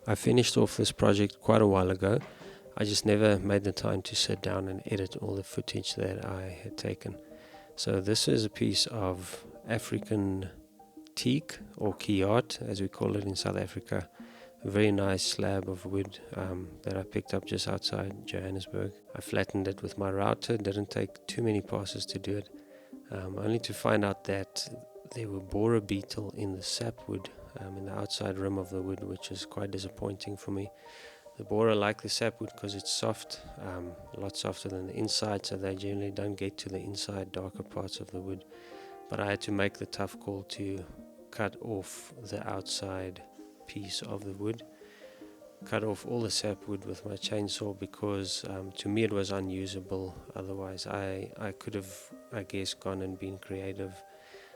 I finished off this project quite a while ago. I just never made the time to sit down and edit all the footage that I had taken. So this is a piece of African teak, or kiat as we call it in South Africa. A very nice slab of wood that I picked up just outside Johannesburg. I flattened it with my router. Didn't take too many passes to do it, only to find out that there were borer beetle in the sapwood, in the outside rim of the wood, which is quite disappointing for me. The borer like the sapwood because it's soft, a lot softer than the inside, so they generally don't get to the inside darker parts of the wood. But I had to make the tough call to cut off the outside piece of the wood, cut off all the sapwood with my chainsaw, because to me it was unusable. Otherwise I could have, I guess, gone and been creative,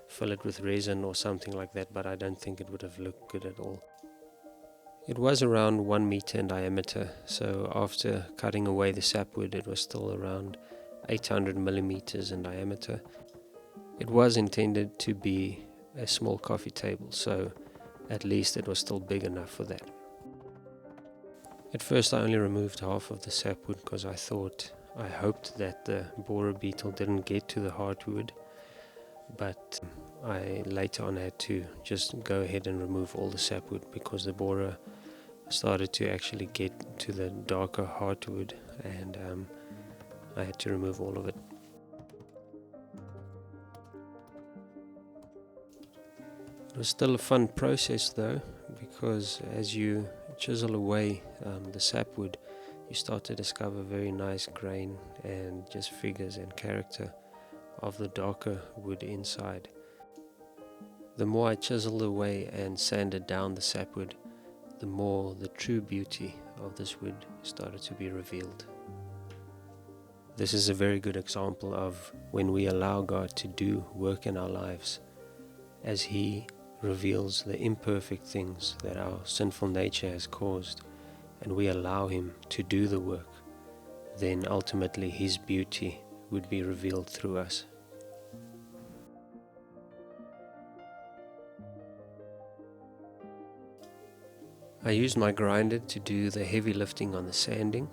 fill it with resin or something like that, but I don't think it would have looked good at all. It was around 1 meter in diameter, so after cutting away the sapwood it was still around 800 millimeters in diameter. It was intended to be a small coffee table, so at least it was still big enough for that. At first I only removed half of the sapwood because I hoped that the borer beetle didn't get to the hardwood, but I later on had to just go ahead and remove all the sapwood because the borer started to actually get to the darker hardwood, and I had to remove all of it. It was still a fun process though, because as you chisel away the sapwood, you start to discover very nice grain and just figures and character of the darker wood inside. The more I chiseled away and sanded down the sapwood, the more the true beauty of this wood started to be revealed. This is a very good example of when we allow God to do work in our lives, as He reveals the imperfect things that our sinful nature has caused, and we allow Him to do the work, then ultimately His beauty would be revealed through us. I used my grinder to do the heavy lifting on the sanding,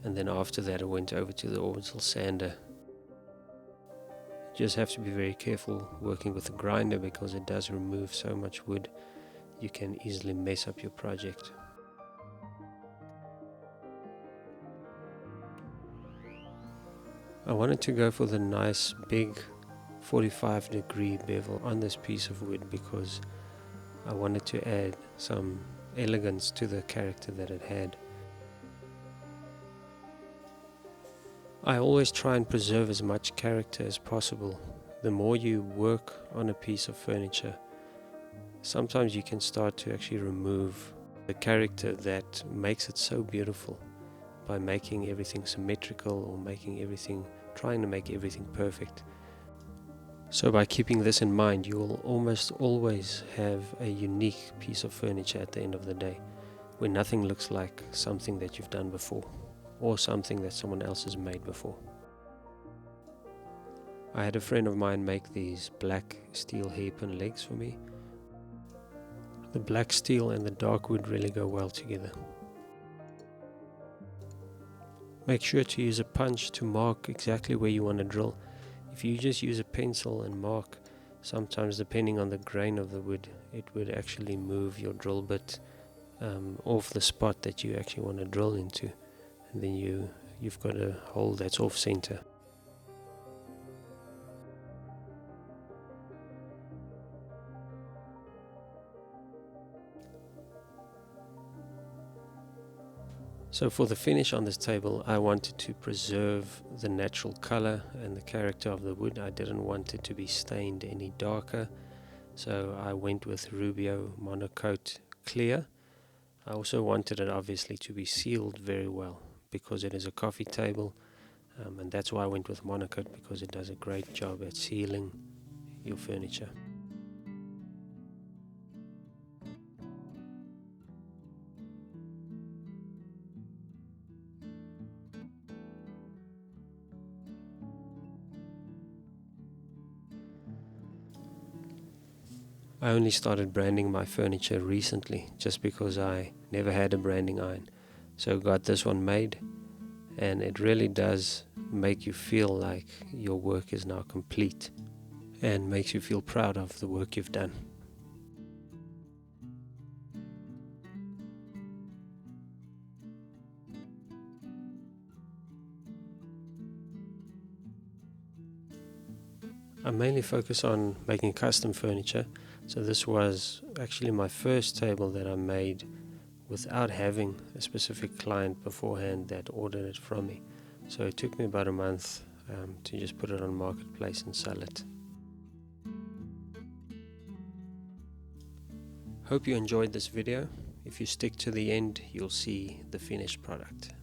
and then after that I went over to the orbital sander. You just have to be very careful working with the grinder because it does remove so much wood. You can easily mess up your project. I wanted to go for the nice big 45-degree bevel on this piece of wood because I wanted to add some elegance to the character that it had. I always try and preserve as much character as possible. The more you work on a piece of furniture, sometimes you can start to actually remove the character that makes it so beautiful by making everything symmetrical or trying to make everything perfect. So by keeping this in mind, you will almost always have a unique piece of furniture at the end of the day, where nothing looks like something that you've done before, or something that someone else has made before. I had a friend of mine make these black steel hairpin legs for me. The black steel and the dark wood really go well together. Make sure to use a punch to mark exactly where you want to drill. If you just use a pencil and mark, sometimes depending on the grain of the wood, it would actually move your drill bit off the spot that you actually want to drill into, and then you've got a hole that's off center. So for the finish on this table, I wanted to preserve the natural color and the character of the wood. I didn't want it to be stained any darker, so I went with Rubio Monocoat Clear. I also wanted it obviously to be sealed very well because it is a coffee table, and that's why I went with Monocoat, because it does a great job at sealing your furniture. I only started branding my furniture recently just because I never had a branding iron. So got this one made, and it really does make you feel like your work is now complete and makes you feel proud of the work you've done. I mainly focus on making custom furniture, so this was actually my first table that I made without having a specific client beforehand that ordered it from me. So it took me about a month to just put it on Marketplace and sell it. Hope you enjoyed this video. If you stick to the end, you'll see the finished product.